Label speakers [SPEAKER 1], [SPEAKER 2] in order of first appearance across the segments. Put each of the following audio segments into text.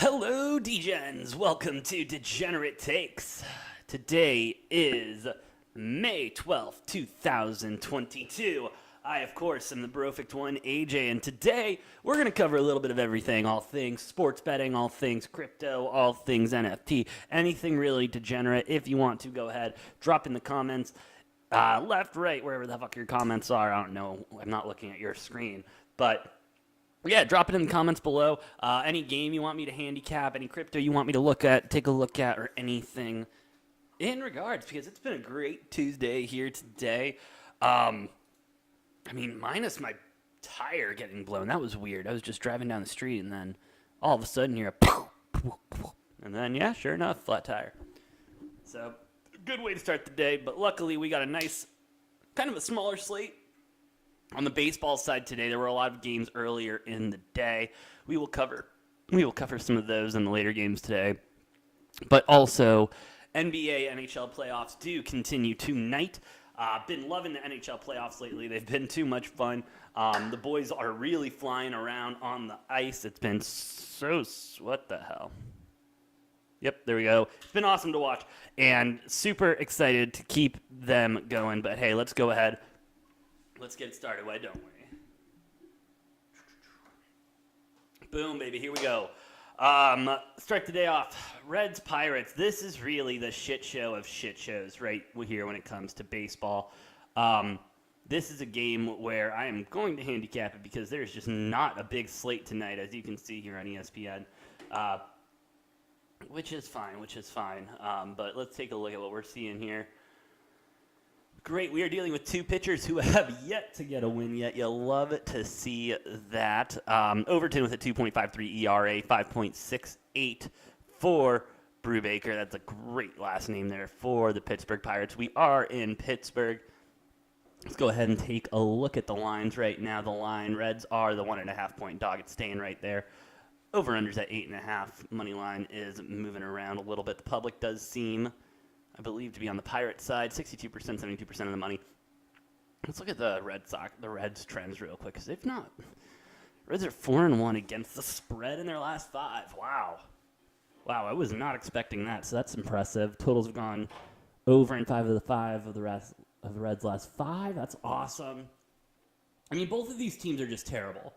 [SPEAKER 1] Hello, DEGENS. Welcome to Degenerate Takes. Today is May 12th, 2022. I, of course, am the perfect one, AJ, and today we're going to cover a little bit of everything, all things sports betting, all things crypto, all things NFT, anything really degenerate. If you want to, go ahead, drop in the comments, left, right, wherever the fuck your comments are. I don't know. I'm not looking at your screen, but yeah, drop it in the comments below. Any game you want me to handicap, any crypto you want me to take a look at, or anything in regards, because it's been a great Tuesday here today. Minus my tire getting blown. That was weird. I was just driving down the street, and then all of a sudden you're and then, yeah, sure enough, flat tire. So, good way to start the day, but luckily we got a nice, kind of a smaller slate. On the baseball side today, there were a lot of games earlier in the day. We will cover some of those in the later games today. But also, NBA, NHL playoffs do continue tonight. Been loving the NHL playoffs lately. They've been too much fun. The boys are really flying around on the ice. It's been what the hell? Yep, there we go. It's been awesome to watch and super excited to keep them going. But hey, let's go ahead. Let's get it started. Why don't we? Boom, baby. Here we go. Start the day off. Reds, Pirates. This is really the shit show of shit shows right here when it comes to baseball. This is a game where I am going to handicap it because there's just not a big slate tonight, as you can see here on ESPN, which is fine. But let's take a look at what we're seeing here. Great. We are dealing with two pitchers who have yet to get a win yet. You'll love to see that. Overton with a 2.53 ERA, 5.68 for Brubaker. That's a great last name there for the Pittsburgh Pirates. We are in Pittsburgh. Let's go ahead and take a look at the lines right now. The line, Reds are the 1.5 point dog. It's staying right there. Over-unders at 8.5. Money line is moving around a little bit. The public does seem, I believe, to be on the Pirates side, 62%, 72% of the money. Let's look at the Reds trends real quick, because they've not. Reds are 4-1 against the spread in their last 5. Wow, I was not expecting that, so that's impressive. Totals have gone over in 5 of the Reds' last 5. That's awesome. I mean, both of these teams are just terrible.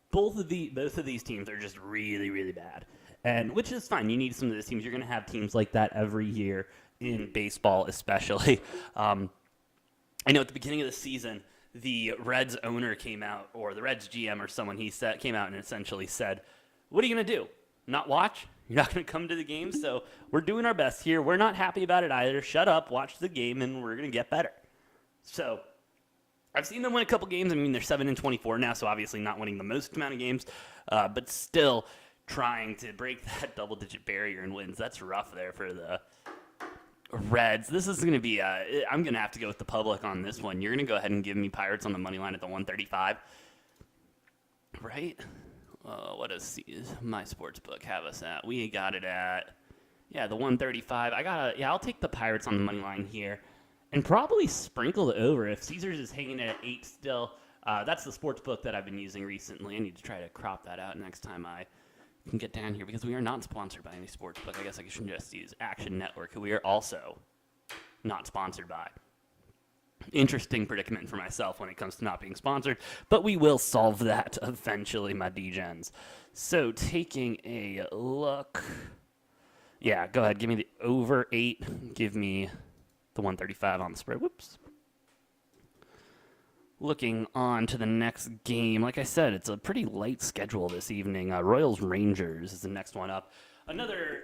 [SPEAKER 1] Both of these teams are just really, really bad. And which is fine. You need some of those teams. You're going to have teams like that every year in baseball, especially. I know at the beginning of the season, the Reds owner came out, or the Reds GM or someone came out and essentially said, "What are you going to do? Not watch? You're not going to come to the game? So we're doing our best here. We're not happy about it either. Shut up, watch the game, and we're going to get better." So I've seen them win a couple games. I mean, they're 7-24 now, so obviously not winning the most amount of games, but still trying to break that double-digit barrier in wins. That's rough there for the Reds. This is going to be, I'm going to have to go with the public on this one. You're going to go ahead and give me Pirates on the money line at the 135, right? What does my sports book have us at? We got it at, the 135. I'll take the Pirates on the money line here and probably sprinkle the over. If Caesars is hanging at 8 still, that's the sports book that I've been using recently. I need to try to crop that out next time I can get down here, because we are not sponsored by any sports book. I guess I should just use Action Network, who we are also not sponsored by. Interesting predicament for myself when it comes to not being sponsored, but we will solve that eventually, my DEGENS. So taking a look. Yeah, go ahead. Give me the over 8. Give me the 135 on the spread. Whoops. Looking on to the next game, like I said, it's a pretty light schedule this evening. Royals-Rangers is the next one up. Another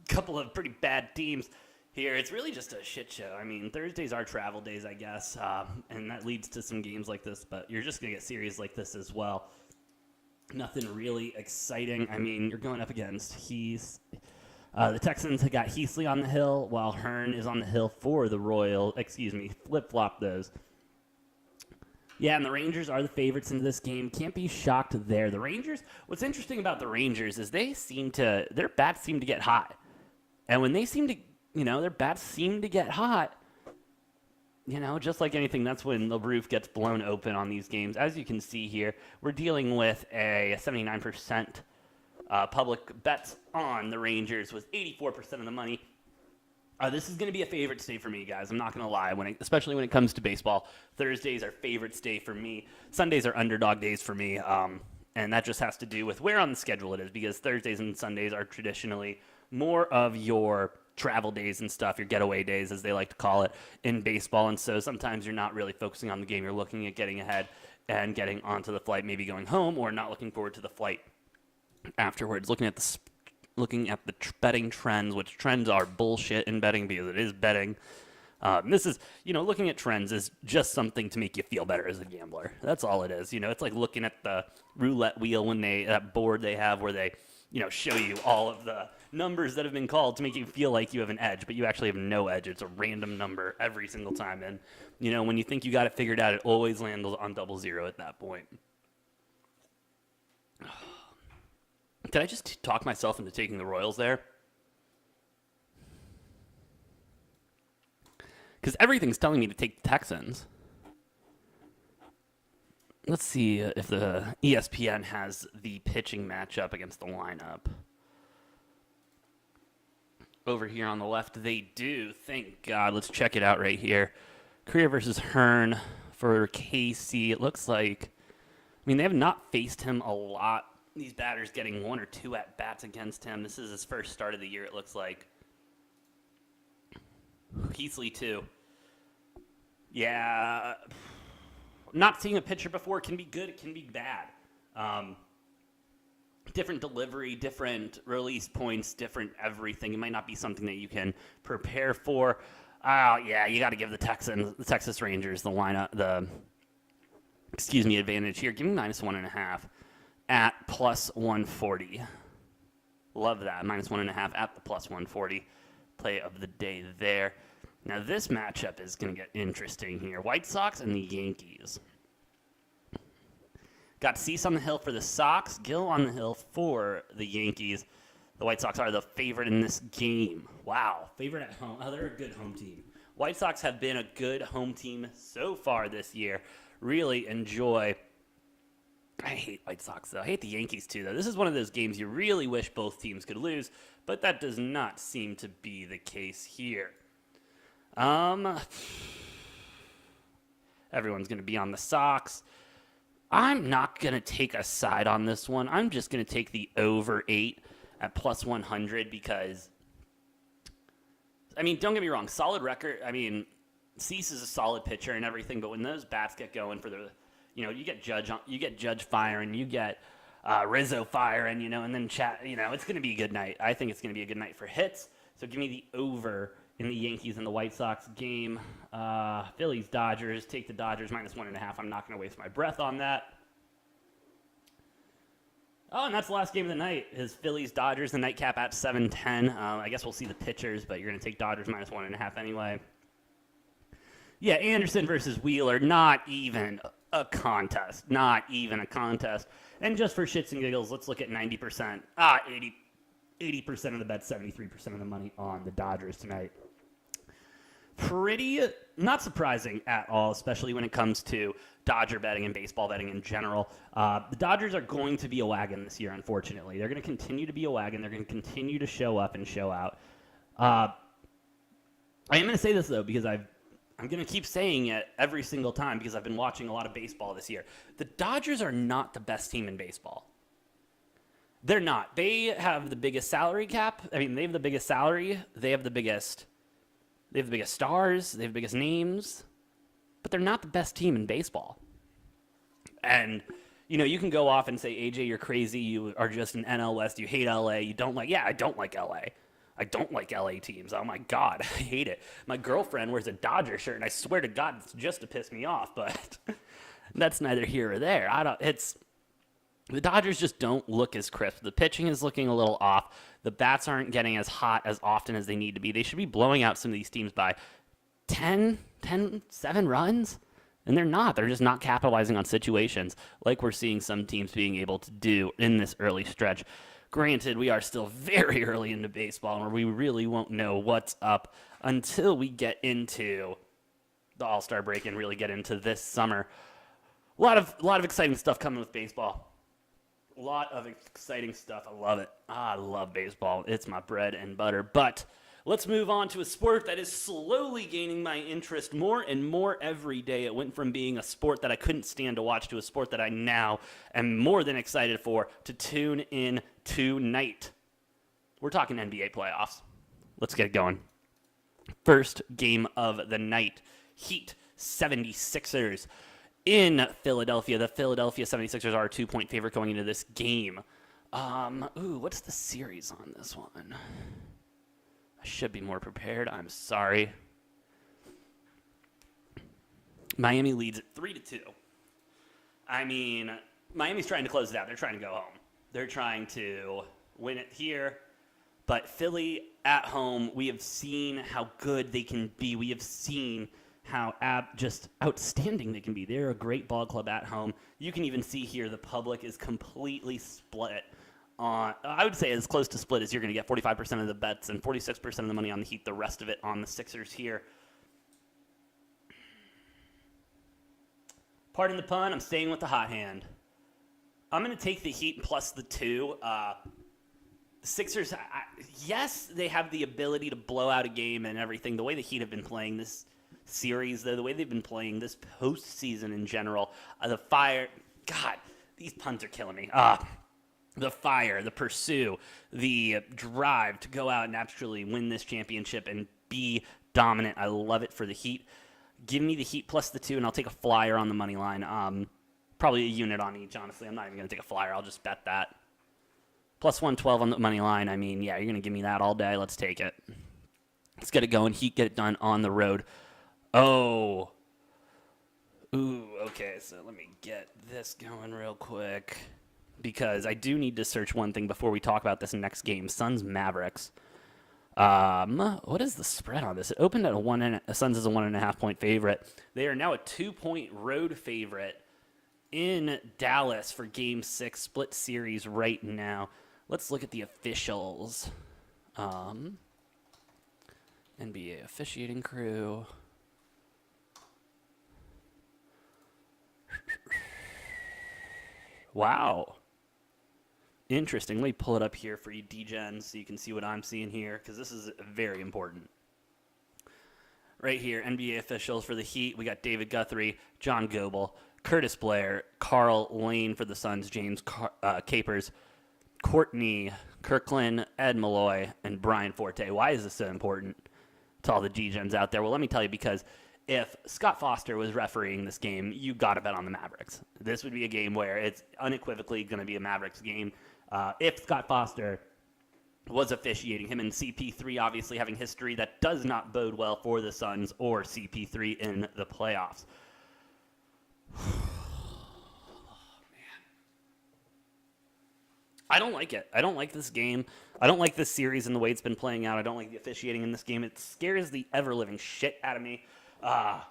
[SPEAKER 1] couple of pretty bad teams here. It's really just a shit show. I mean, Thursdays are travel days, I guess, and that leads to some games like this, but you're just going to get series like this as well. Nothing really exciting. I mean, you're going up against the Texans have got Heasley on the hill, while Hearn is on the hill for the flip-flop those. Yeah, and the Rangers are the favorites in this game. Can't be shocked there. The Rangers, what's interesting about the Rangers is their bats seem to get hot. And when they their bats seem to get hot, just like anything, that's when the roof gets blown open on these games. As you can see here, we're dealing with a 79% Public bets on the Rangers was 84% of the money. This is going to be a favorite day for me, guys. I'm not going to lie. Especially when it comes to baseball, Thursdays are favorites day for me. Sundays are underdog days for me. And that just has to do with where on the schedule it is, because Thursdays and Sundays are traditionally more of your travel days and stuff, your getaway days, as they like to call it, in baseball. And so sometimes you're not really focusing on the game. You're looking at getting ahead and getting onto the flight, maybe going home, or not looking forward to the flight afterwards. Looking at the betting trends, which trends are bullshit in betting because it is betting. This is, looking at trends is just something to make you feel better as a gambler. That's all it is. It's like looking at the roulette wheel when that board they have where they, show you all of the numbers that have been called to make you feel like you have an edge, but you actually have no edge. It's a random number every single time. And, when you think you got it figured out, it always lands on 00 at that point. Did I just talk myself into taking the Royals there? Because everything's telling me to take the Texans. Let's see if the ESPN has the pitching matchup against the lineup. Over here on the left, they do. Thank God. Let's check it out right here. Correa versus Hearn for KC. It looks like, they have not faced him a lot. These batters getting 1 or 2 at-bats against him. This is his first start of the year, it looks like. Heasley, too. Yeah. Not seeing a pitcher before can be good, it can be bad. Different delivery, different release points, different everything. It might not be something that you can prepare for. Yeah, you got to give the Texas Rangers the advantage here. Give me -1.5 at +140. Love that. -1.5 at the +140. Play of the day there. Now, this matchup is going to get interesting here. White Sox and the Yankees. Got Cease on the hill for the Sox, Gill on the hill for the Yankees. The White Sox are the favorite in this game. Wow, favorite at home. Oh, they're a good home team. White Sox have been a good home team so far this year. Really enjoy. I hate White Sox, though. I hate the Yankees, too, though. This is one of those games you really wish both teams could lose, but that does not seem to be the case here. Everyone's going to be on the Sox. I'm not going to take a side on this one. I'm just going to take the over 8 at +100 because, don't get me wrong, solid record. Cease is a solid pitcher and everything, but when those bats get going for the, you get Judge firing, you get Rizzo firing, and then it's going to be a good night. I think it's going to be a good night for hits. So give me the over in the Yankees and the White Sox game. Phillies, Dodgers. Take the Dodgers -1.5. I'm not going to waste my breath on that. Oh, and that's the last game of the night is Phillies, Dodgers, the nightcap at 7:10. I guess we'll see the pitchers, but you're going to take Dodgers -1.5 anyway. Yeah, Anderson versus Wheeler. Not even a contest. Not even a contest. And just for shits and giggles, let's look at 90%. 80% of the bet, 73% of the money on the Dodgers tonight. Pretty not surprising at all, especially when it comes to Dodger betting and baseball betting in general. The Dodgers are going to be a wagon this year, unfortunately. They're going to continue to be a wagon. They're going to continue to show up and show out. I am going to say this, though, because I'm going to keep saying it every single time because I've been watching a lot of baseball this year. The Dodgers are not the best team in baseball. They're not. They have the biggest salary cap. They have the biggest salary. They have the biggest stars. They have the biggest names. But they're not the best team in baseball. And, you can go off and say, AJ, you're crazy. You are just an NL West. You hate LA. I don't like LA. I don't like LA teams. Oh, my God. I hate it. My girlfriend wears a Dodger shirt, and I swear to God, it's just to piss me off. But that's neither here or there. The Dodgers just don't look as crisp. The pitching is looking a little off. The bats aren't getting as hot as often as they need to be. They should be blowing out some of these teams by 7 runs. And they're not. They're just not capitalizing on situations like we're seeing some teams being able to do in this early stretch. Granted, we are still very early into baseball, where we really won't know what's up until we get into the All-Star break and really get into this summer. A lot of exciting stuff coming with baseball. A lot of exciting stuff. I love it. I love baseball. It's my bread and butter. But let's move on to a sport that is slowly gaining my interest more and more every day. It went from being a sport that I couldn't stand to watch to a sport that I now am more than excited for to tune in tonight. We're talking NBA playoffs. Let's get it going. First game of the night. Heat 76ers. In Philadelphia, the Philadelphia 76ers are a 2-point favorite going into this game. What's the series on this one? I should be more prepared. I'm sorry. Miami leads it 3-2. I mean, Miami's trying to close it out. They're trying to go home. They're trying to win it here. But Philly at home, we have seen how good they can be. We have seen how just outstanding they can be. They're a great ball club at home. You can even see here the public is completely split on, I would say as close to split as you're going to get. 45% of the bets and 46% of the money on the Heat, the rest of it on the Sixers here. Pardon the pun, I'm staying with the hot hand. I'm going to take the Heat plus the 2. The Sixers, yes, they have the ability to blow out a game and everything. The way the Heat have been playing this series, though, the way they've been playing this postseason in general, the fire, God, these puns are killing me. The fire, the pursue, the drive to go out and actually win this championship and be dominant. I love it for the Heat. Give me the Heat plus the 2, and I'll take a flyer on the money line. Probably a unit on each, honestly. I'm not even going to take a flyer. I'll just bet that. Plus 112 on the money line. I mean, yeah, you're going to give me that all day. Let's take it. Let's get it going. Heat get it done on the road. Oh. Ooh, okay, so let me get this going real quick because I do need to search one thing before we talk about this next game. Suns Mavericks. What is the spread on this? It opened at Suns as a 1.5 point favorite. They are now a 2-point road favorite in Dallas for Game 6 split series right now. Let's look at the officials. NBA officiating crew. Wow. Interesting. Let me pull it up here for you, DEGENS, so you can see what I'm seeing here, because this is very important. Right here, NBA officials for the Heat. We got David Guthrie, John Goebel, Curtis Blair, Carl Lane for the Suns, James Capers, Courtney Kirkland, Ed Malloy, and Brian Forte. Why is this so important to all the DEGENS out there? Well, let me tell you, because if Scott Foster was refereeing this game, you got to bet on the Mavericks. This would be a game where it's unequivocally going to be a Mavericks game. If Scott Foster was officiating, him and CP3 obviously having history that does not bode well for the Suns or CP3 in the playoffs. I don't like it. I don't like this game. I don't like this series and the way it's been playing out. I don't like the officiating in this game. It scares the ever-living shit out of me. I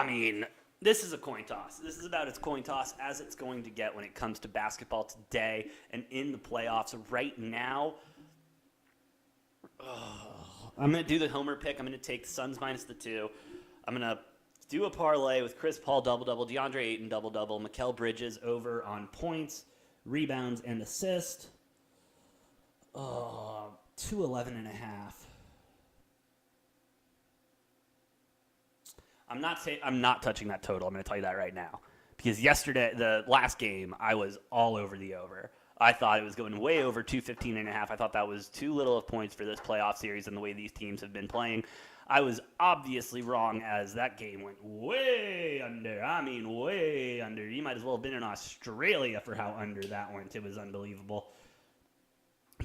[SPEAKER 1] mean, this is a coin toss. This is about as coin toss as it's going to get when it comes to basketball today and in the playoffs. Right now, I'm going to do the homer pick. I'm going to take the Suns minus the 2. I'm going to do a parlay with Chris Paul double-double, DeAndre Ayton double-double, Mikal Bridges over on points, rebounds, and assists. 211.5. I'm not touching that total. I'm going to tell you that right now. Because yesterday, the last game, I was all over the over. I thought it was going way over 215.5. I thought that was too little of points for this playoff series and the way these teams have been playing. I was obviously wrong as that game went way under. I mean, way under. You might as well have been in Australia for how under that went. It was unbelievable.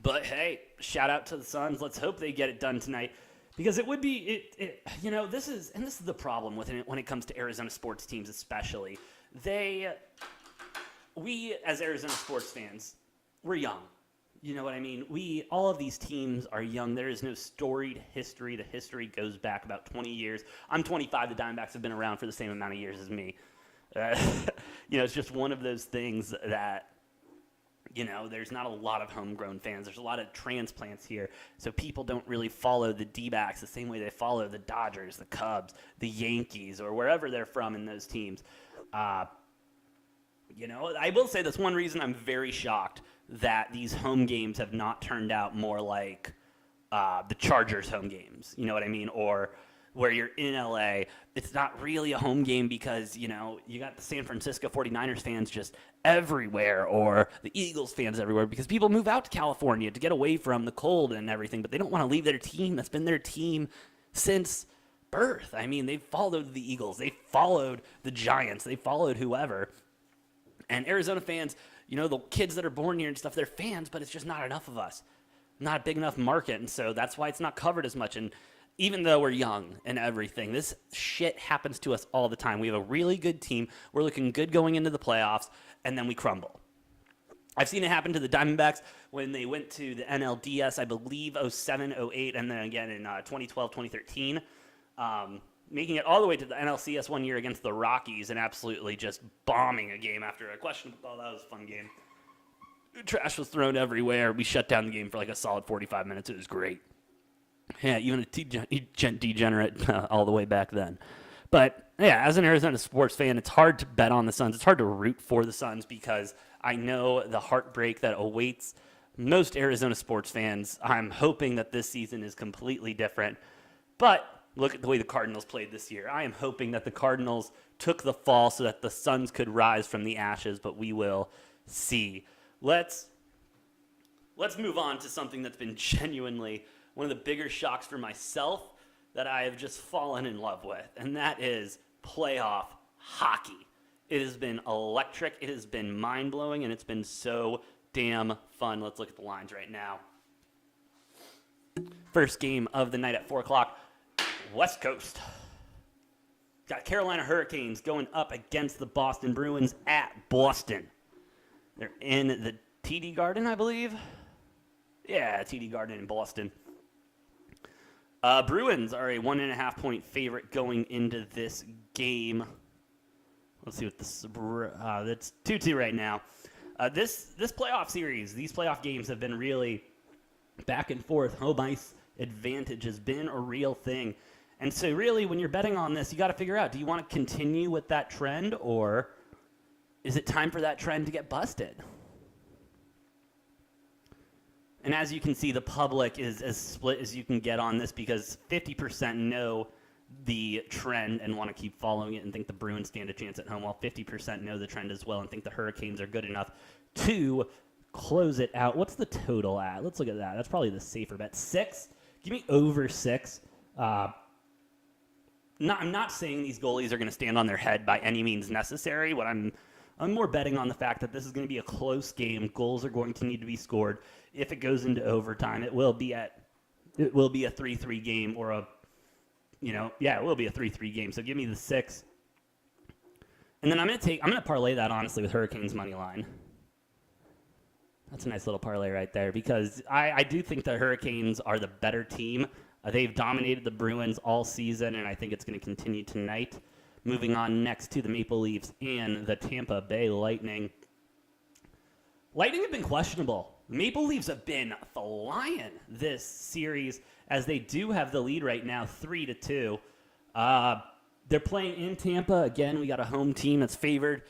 [SPEAKER 1] But hey, shout out to the Suns. Let's hope they get it done tonight. Because it would be, this is the problem with it when it comes to Arizona sports teams especially. We as Arizona sports fans, we're young. You know what I mean? All of these teams are young. There is no storied history. The history goes back about 20 years. I'm 25. The Diamondbacks have been around for the same amount of years as me. It's just one of those things that, there's not a lot of homegrown fans. There's a lot of transplants here. So people don't really follow the D-backs the same way they follow the Dodgers, the Cubs, the Yankees, or wherever they're from in those teams. You know, I will say that's one reason I'm very shocked that these home games have not turned out more like the Chargers home games. You know what I mean? Or where you're in LA, it's not really a home game because, you know, you got the San Francisco 49ers fans just everywhere, or the Eagles fans everywhere, because people move out to California to get away from the cold and everything, but they don't want to leave their team. That's been their team since birth. I mean, they've followed the Eagles. They followed the Giants. They followed whoever. And Arizona fans, you know, the kids that are born here and stuff, they're fans, but it's just not enough of us. Not a big enough market, and so that's why it's not covered as much. And even though we're young and everything, this shit happens to us all the time. We have a really good team. We're looking good going into the playoffs, and then we crumble. I've seen it happen to the Diamondbacks when they went to the NLDS, I believe, 07, 08, and then again in 2012, 2013. Making it all the way to the NLCS one year against the Rockies and absolutely just bombing a game after a questionable. Oh, that was a fun game. Trash was thrown everywhere. We shut down the game for like a solid 45 minutes. It was great. Yeah, even a degenerate all the way back then. But, yeah, as an Arizona sports fan, it's hard to bet on the Suns. It's hard to root for the Suns because I know the heartbreak that awaits most Arizona sports fans. I'm hoping that this season is completely different. But look at the way the Cardinals played this year. I am hoping that the Cardinals took the fall so that the Suns could rise from the ashes, but we will see. Let's move on to something that's been genuinely one of the bigger shocks for myself that I have just fallen in love with, and that is playoff hockey. It has been electric, it has been mind-blowing, and it's been so damn fun. Let's look at the lines right now. First game of the night at 4 o'clock, West Coast. Got Carolina Hurricanes going up against the Boston Bruins at Boston. They're in the TD Garden, I believe. Yeah, TD Garden in Boston. Bruins are a 1.5-point favorite going into this game. Let's see what this. That's 2-2 right now. This playoff series, these playoff games have been really back and forth. Home ice advantage has been a real thing. And so really, when you're betting on this, you got to figure out, do you want to continue with that trend, or is it time for that trend to get busted? And as you can see, the public is as split as you can get on this because 50% know the trend and want to keep following it and think the Bruins stand a chance at home, while 50% know the trend as well and think the Hurricanes are good enough to close it out. What's the total at? Let's look at that. That's probably the safer bet. 6? Give me over 6. I'm not saying these goalies are going to stand on their head by any means necessary. What I'm more betting on the fact that this is going to be a close game. Goals are going to need to be scored. If it goes into overtime, it will be a 3-3 game, or it will be a 3-3 game. So give me the 6. And then I'm going to parlay that honestly with Hurricanes money line. That's a nice little parlay right there because I do think the Hurricanes are the better team. They've dominated the Bruins all season, and I think it's going to continue tonight. Moving on next to the Maple Leafs and the Tampa Bay Lightning. Lightning have been questionable. Maple Leafs have been flying this series as they do have the lead right now, 3-2. They're playing in Tampa. Again, we got a home team that's favored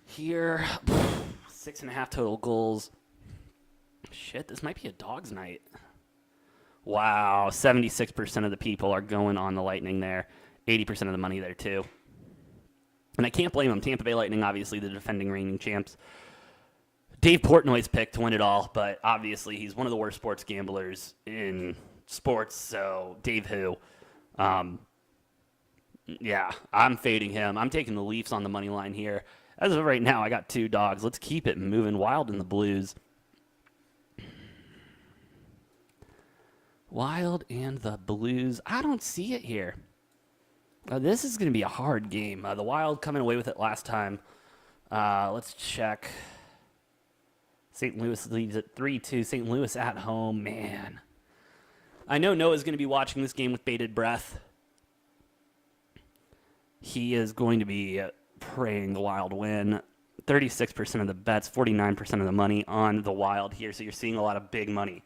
[SPEAKER 1] here. 6.5 total goals. Shit, this might be a dog's night. Wow, 76% of the people are going on the Lightning there. 80% of the money there, too. And I can't blame them. Tampa Bay Lightning, obviously, the defending reigning champs. Dave Portnoy's picked to win it all, but obviously he's one of the worst sports gamblers in sports, so Dave who? Yeah, I'm fading him. I'm taking the Leafs on the money line here. As of right now, I got 2 dogs. Let's keep it moving. Wild in the Blues. Wild and the Blues. I don't see it here. This is going to be a hard game. The Wild coming away with it last time. Let's check. St. Louis leads at 3-2. St. Louis at home. Man. I know Noah's going to be watching this game with bated breath. He is going to be praying the Wild win. 36% of the bets, 49% of the money on the Wild here. So you're seeing a lot of big money.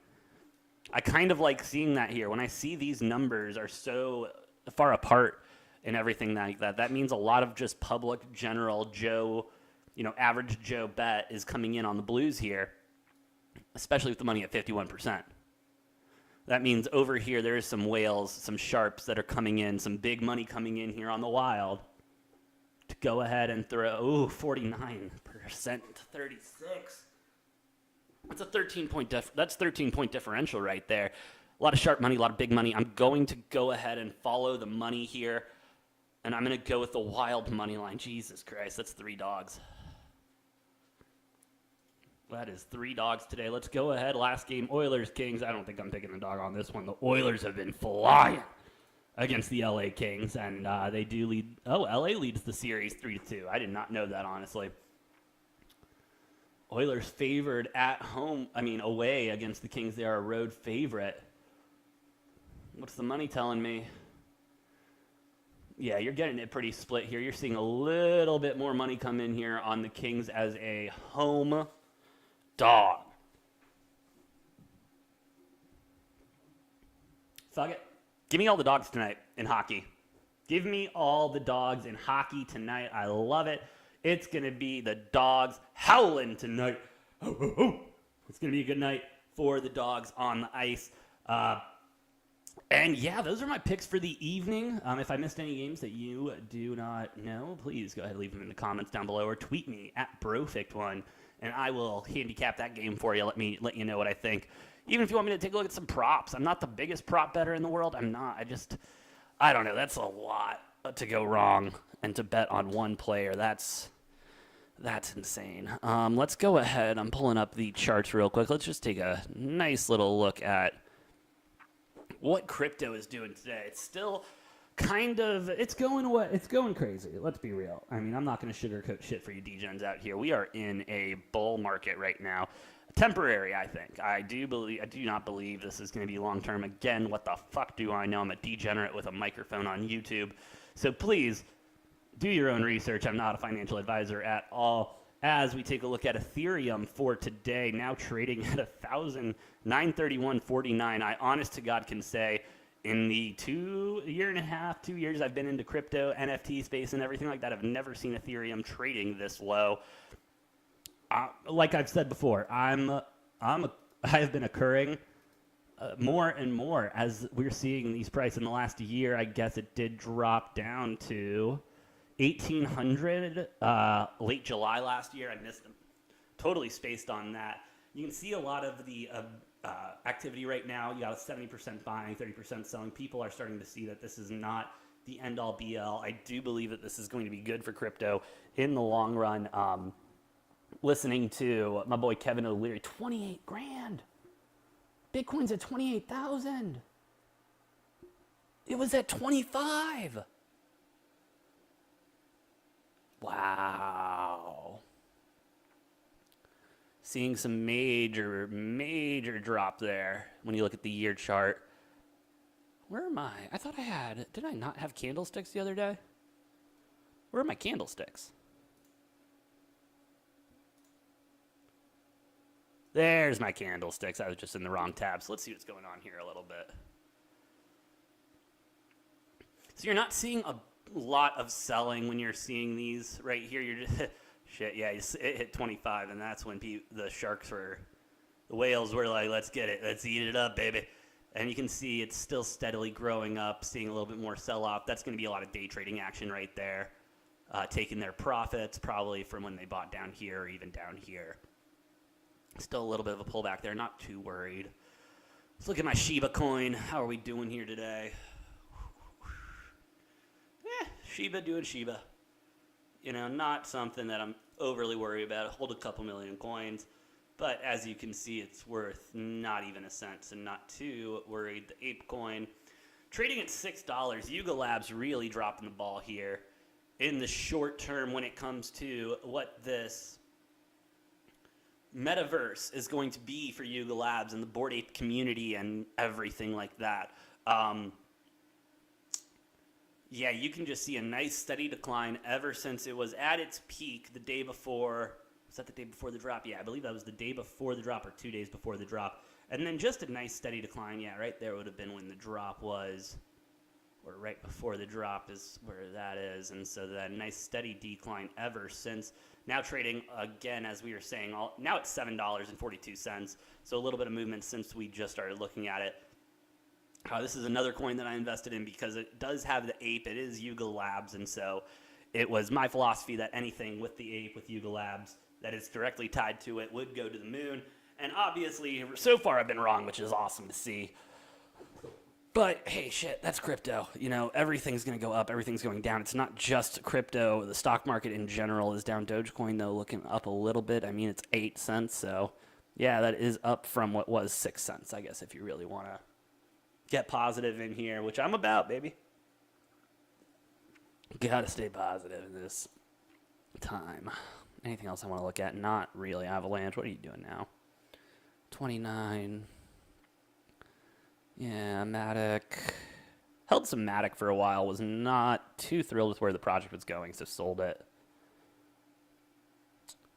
[SPEAKER 1] I kind of like seeing that here. When I see these numbers are so far apart and everything like that, that means a lot of just public general Joe average Joe bet is coming in on the Blues here, especially with the money at 51%. That means over here there is some whales, some sharps that are coming in, some big money coming in here on the Wild to go ahead and throw 49% to 36. That's a 13-point differential right there. A lot of sharp money, a lot of big money. I'm going to go ahead and follow the money here, and I'm going to go with the Wild money line. Jesus Christ, that's 3 dogs. That is 3 dogs today. Let's go ahead. Last game, Oilers Kings. I don't think I'm taking the dog on this one. The Oilers have been flying against the LA Kings, and they do lead. Oh, LA leads the series 3-2. I did not know that, honestly. Oilers favored away against the Kings. They are a road favorite. What's the money telling me? Yeah, you're getting it pretty split here. You're seeing a little bit more money come in here on the Kings as a home dog. Fuck it. Give me all the dogs tonight in hockey. Give me all the dogs in hockey tonight. I love it. It's going to be the dogs howling tonight. It's going to be a good night for the dogs on the ice. And yeah, those are my picks for the evening. If I missed any games that you do not know, please go ahead and leave them in the comments down below or tweet me at Brofict1, and I will handicap that game for you. Let you know what I think. Even if you want me to take a look at some props. I'm not the biggest prop bettor in the world. I'm not. I don't know. That's a lot to go wrong and to bet on one player. That's insane. Let's go ahead. I'm pulling up the charts real quick. Let's just take a nice little look at what crypto is doing today. It's still it's going crazy. Let's be real. I mean, I'm not going to sugarcoat shit for you degens out here. We are in a bull market right now. Temporary, I think. I do not believe this is going to be long term. Again, what the fuck do I know? I'm a degenerate with a microphone on YouTube. So please do your own research. I'm not a financial advisor at all. As we take a look at Ethereum for today, now trading at $1,931.49. I honest to God can say in the 2 years I've been into crypto, NFT space, and everything like that, I've never seen Ethereum trading this low. Like I've said before, I have been occurring more and more as we're seeing these prices in the last year. I guess it did drop down to 1,800 late July last year. I missed them. Totally spaced on that. You can see a lot of the activity right now. You got a 70% buying, 30% selling. People are starting to see that this is not the end-all be-all. I do believe that this is going to be good for crypto in the long run. Listening to my boy Kevin O'Leary, 28 grand. Bitcoin's at 28,000. It was at 25. Wow. Seeing some major drop there when you look at the year chart. Where am I? I thought did I not have candlesticks the other day? Where are my candlesticks? There's my candlesticks. I was just in the wrong tab. So let's see what's going on here a little bit. So you're not seeing a lot of selling when you're seeing these right here. You're just, shit, yeah, it hit 25, and that's when the whales were like, let's get it. Let's eat it up, baby. And you can see it's still steadily growing up, seeing a little bit more sell-off. That's going to be a lot of day trading action right there. Taking their profits probably from when they bought down here or even down here. Still a little bit of a pullback there. Not too worried. Let's look at my Shiba coin. How are we doing here today? Shiba doing Shiba. Not something that I'm overly worried about. Hold a couple million coins. But as you can see, it's worth not even a cent. So not too worried. The ape coin trading at $6. Yuga Labs really dropping the ball here in the short term when it comes to what this metaverse is going to be for Yuga Labs and the Bored Ape community and everything like that. Yeah, you can just see a nice steady decline ever since it was at its peak the day before. Was that the day before the drop? Yeah, I believe that was the day before the drop or 2 days before the drop. And then just a nice steady decline. Yeah, right there would have been when the drop was. or right before the drop is where that is. And so that nice steady decline ever since. Now trading again, as we were saying, now it's $7.42. So a little bit of movement since we just started looking at it. This is another coin that I invested in because it does have the ape. It is Yuga Labs. And so it was my philosophy that anything with the ape, with Yuga Labs, that is directly tied to it would go to the moon. And obviously, so far I've been wrong, which is awesome to see. But, hey, shit, that's crypto. You know, everything's going to go up. Everything's going down. It's not just crypto. The stock market in general is down. Dogecoin, though, looking up a little bit. I mean, it's 8 cents. So, yeah, that is up from what was 6 cents, I guess, if you really want to get positive in here, which I'm about, baby. Got to stay positive in this time. Anything else I want to look at? Not really. Avalanche, what are you doing now? 29. Yeah, Matic. Held some Matic for a while. Was not too thrilled with where the project was going, so sold it.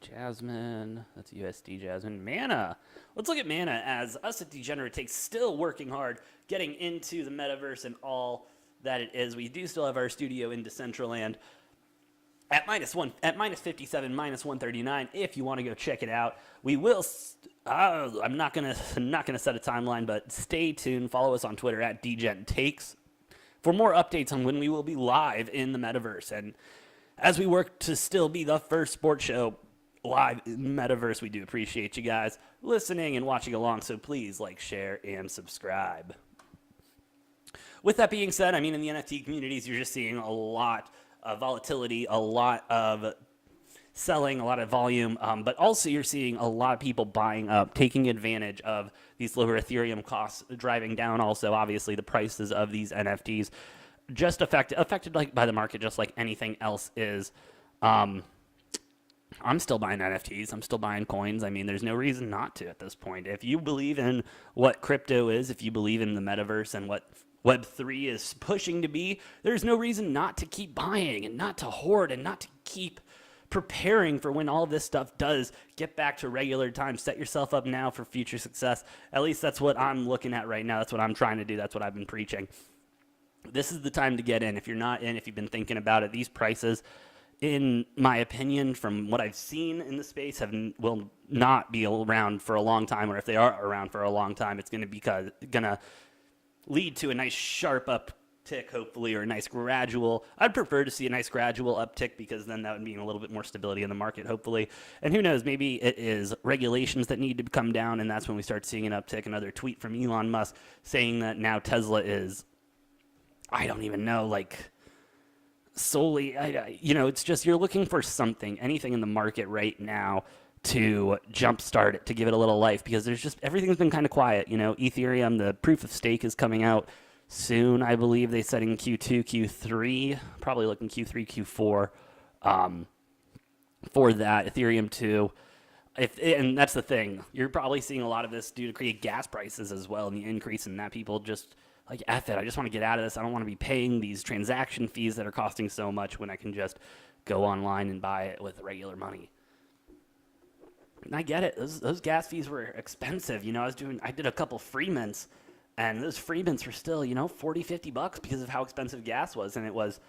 [SPEAKER 1] Jasmine. That's USD Jasmine. Mana. Let's look at Mana as us at Degenerate Takes still working hard, getting into the metaverse and all that it is. We do still have our studio in Decentraland at minus 57, minus 139. If you want to go check it out, we will. I'm not gonna set a timeline, but stay tuned. Follow us on Twitter at Degenerate Takes for more updates on when we will be live in the metaverse. And as we work to still be the first sports show live in the metaverse, we do appreciate you guys listening and watching along. So please like, share, and subscribe. With that being said, I mean, in the NFT communities, you're just seeing a lot of volatility, a lot of selling, a lot of volume, but also you're seeing a lot of people buying up, taking advantage of these lower Ethereum costs, driving down also, obviously, the prices of these NFTs, just affected like by the market, just like anything else is. I'm still buying NFTs. I'm still buying coins. I mean, there's no reason not to at this point. If you believe in what crypto is, if you believe in the metaverse and what Web3 is pushing to be, there's no reason not to keep buying and not to hoard and not to keep preparing for when all of this stuff does get back to regular time. Set yourself up now for future success. At least that's what I'm looking at right now. That's what I'm trying to do. That's what I've been preaching. This is the time to get in. If you're not in, if you've been thinking about it, these prices, in my opinion, from what I've seen in the space, will not be around for a long time. Or if they are around for a long time, it's going to lead to a nice sharp uptick, hopefully, or a nice gradual. I'd prefer to see a nice gradual uptick because then that would mean a little bit more stability in the market, hopefully. And who knows, maybe it is regulations that need to come down, and that's when we start seeing an uptick. Another tweet from Elon Musk saying that now Tesla is, I don't even know, like solely, it's just you're looking for something, anything in the market right now to jumpstart it, to give it a little life, because there's just, everything's been kind of quiet. Ethereum, the proof of stake is coming out soon. I believe they said in Q2, Q3, probably looking Q3, Q4 for that. Ethereum 2. And that's the thing. You're probably seeing a lot of this due to create gas prices as well, and the increase in that. People just like, F it, I just want to get out of this. I don't want to be paying these transaction fees that are costing so much when I can just go online and buy it with regular money. And I get it. Those gas fees were expensive. I did a couple free mints, and those free mints were still, $40, $50 because of how expensive gas was. And it was,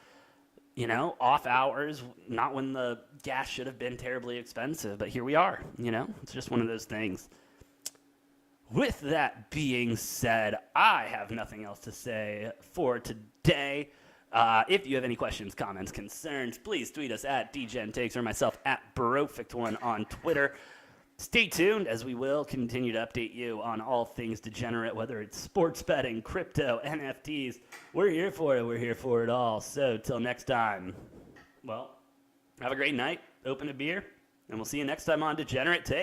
[SPEAKER 1] off hours, not when the gas should have been terribly expensive. But here we are, it's just one of those things. With that being said, I have nothing else to say for today. If you have any questions, comments, concerns, please tweet us at Degenerate Takes or myself at Brofict1 on Twitter. Stay tuned, as we will continue to update you on all things degenerate, whether it's sports betting, crypto, NFTs. We're here for it. We're here for it all. So till next time, well, have a great night. Open a beer, and we'll see you next time on Degenerate Takes.